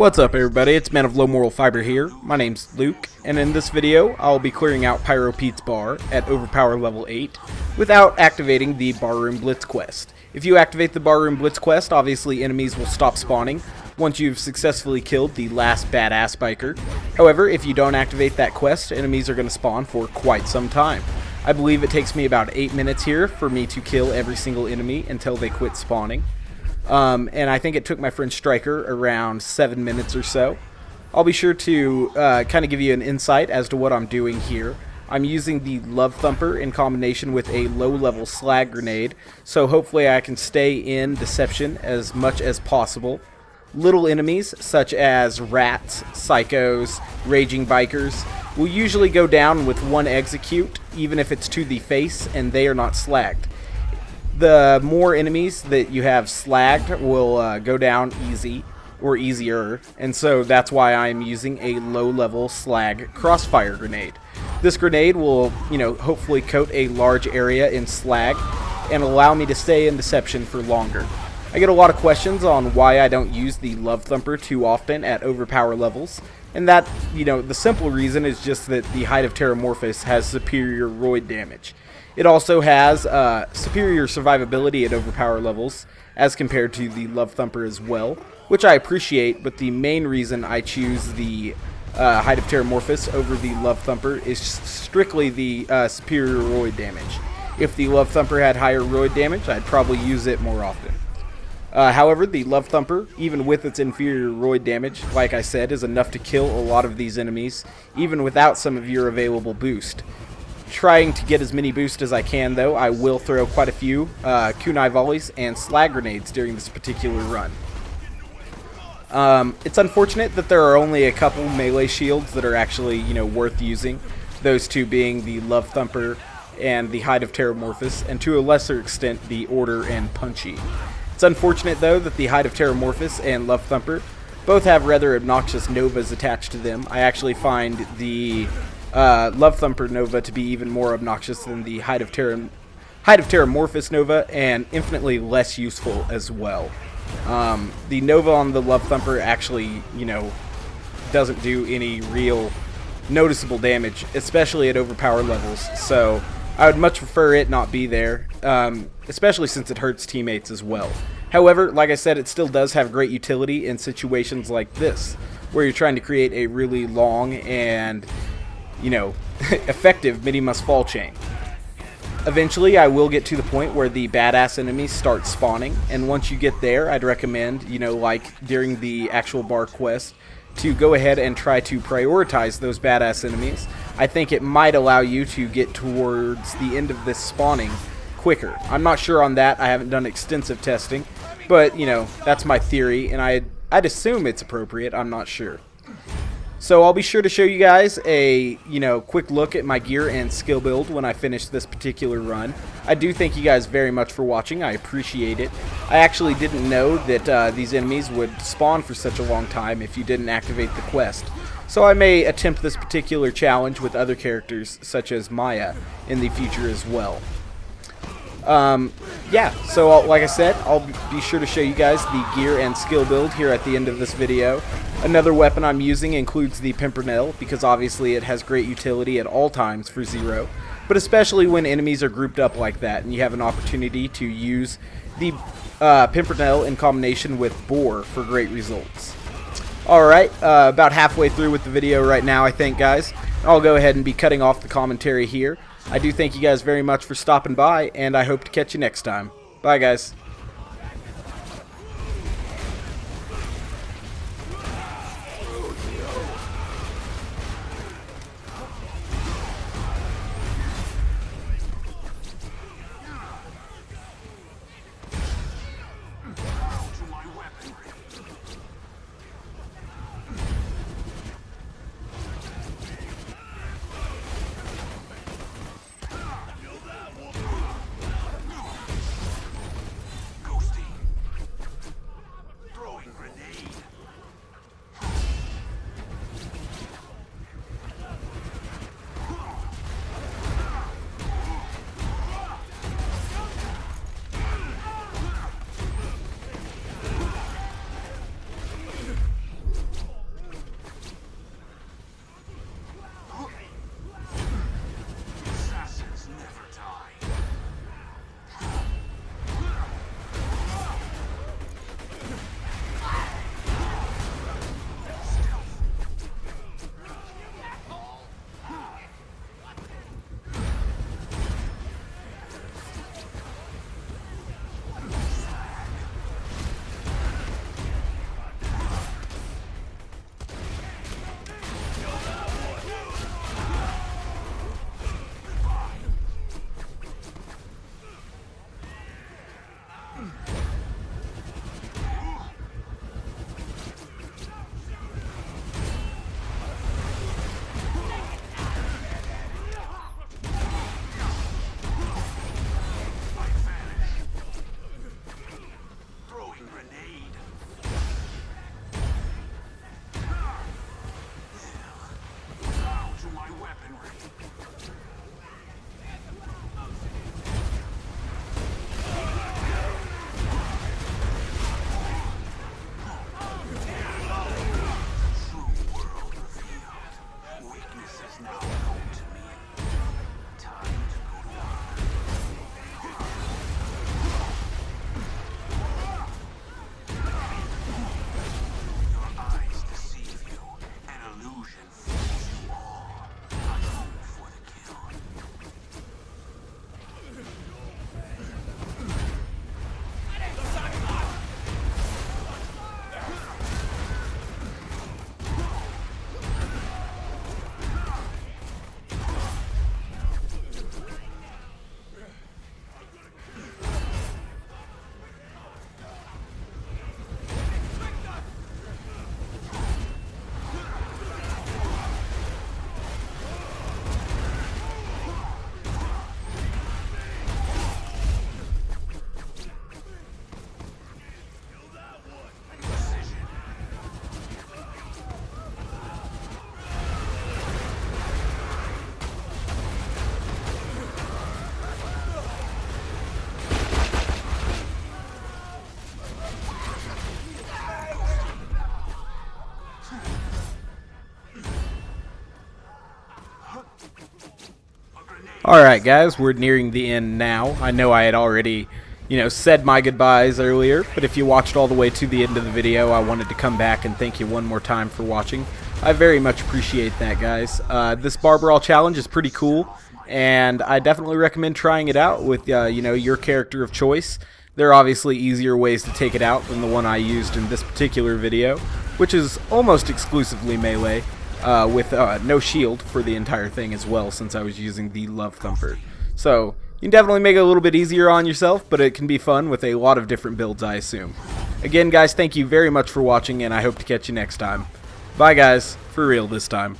What's up everybody, it's Man of Low Moral Fiber here. My name's Luke, and in this video I'll be clearing out Pyro Pete's bar at Overpower level 8 without activating the Barroom Blitz quest. If you activate the Barroom Blitz quest, obviously enemies will stop spawning once you've successfully killed the last badass biker. However, if you don't activate that quest, enemies are going to spawn for quite some time. I believe it takes me about 8 minutes here for me to kill every single enemy until they quit spawning. And I think it took my friend Striker around 7 minutes or so. I'll be sure to kind of give you an insight as to what I'm doing here. I'm using the Love Thumper in combination with a low-level Slag Grenade, so hopefully I can stay in Deception as much as possible. Little enemies, such as rats, psychos, raging bikers, will usually go down with one execute, even if it's to the face and they are not slagged. The more enemies that you have slagged will go down easy or easier, and so that's why I'm using a low-level slag crossfire grenade. This grenade will, hopefully coat a large area in slag and allow me to stay in Deception for longer. I get a lot of questions on why I don't use the Love Thumper too often at overpower levels, and that, the simple reason is just that the Hide of Terramorphous has superior roid damage. It also has superior survivability at overpower levels as compared to the Love Thumper as well, which I appreciate, but the main reason I choose the Hide of Terramorphous over the Love Thumper is strictly the superior roid damage. If the Love Thumper had higher roid damage, I'd probably use it more often. However, the Love Thumper, even with its inferior roid damage, like I said, is enough to kill a lot of these enemies, even without some of your available boost. Trying to get as many boosts as I can, though, I will throw quite a few kunai volleys and slag grenades during this particular run. It's unfortunate that there are only a couple melee shields that are actually, worth using. Those two being the Love Thumper and the Hide of Terramorphous, and to a lesser extent, the Order and Punchy. It's unfortunate, though, that the Hide of Terramorphous and Love Thumper both have rather obnoxious novas attached to them. I actually find the Love Thumper Nova to be even more obnoxious than the Hide of Terramorphous Nova, and infinitely less useful as well. The Nova on the Love Thumper actually, doesn't do any real noticeable damage, especially at overpower levels, so I would much prefer it not be there, especially since it hurts teammates as well. However, like I said, it still does have great utility in situations like this, where you're trying to create a really long and effective mini-must-fall chain. Eventually, I will get to the point where the badass enemies start spawning, and once you get there, I'd recommend, like during the actual bar quest, to go ahead and try to prioritize those badass enemies. I think it might allow you to get towards the end of this spawning quicker. I'm not sure on that. I haven't done extensive testing, but, that's my theory, and I'd assume it's appropriate. I'm not sure. So I'll be sure to show you guys a, quick look at my gear and skill build when I finish this particular run. I do thank you guys very much for watching. I appreciate it. I actually didn't know that these enemies would spawn for such a long time if you didn't activate the quest. So I may attempt this particular challenge with other characters such as Maya in the future as well. Yeah, so like I said, I'll be sure to show you guys the gear and skill build here at the end of this video. Another weapon I'm using includes the Pimpernel, because obviously it has great utility at all times for Zer0, but especially when enemies are grouped up like that and you have an opportunity to use the Pimpernel in combination with Boar for great results. Alright, about halfway through with the video right now, I think, guys. I'll go ahead and be cutting off the commentary here. I do thank you guys very much for stopping by, and I hope to catch you next time. Bye, guys. Alright guys, we're nearing the end now. I know I had already, said my goodbyes earlier, but if you watched all the way to the end of the video, I wanted to come back and thank you one more time for watching. I very much appreciate that, guys. This bar brawl challenge is pretty cool, and I definitely recommend trying it out with, your character of choice. There are obviously easier ways to take it out than the one I used in this particular video, which is almost exclusively melee. With no shield for the entire thing as well, since I was using the Love Thumper. So, you can definitely make it a little bit easier on yourself, but it can be fun with a lot of different builds, I assume. Again, guys, thank you very much for watching, and I hope to catch you next time. Bye, guys. For real this time.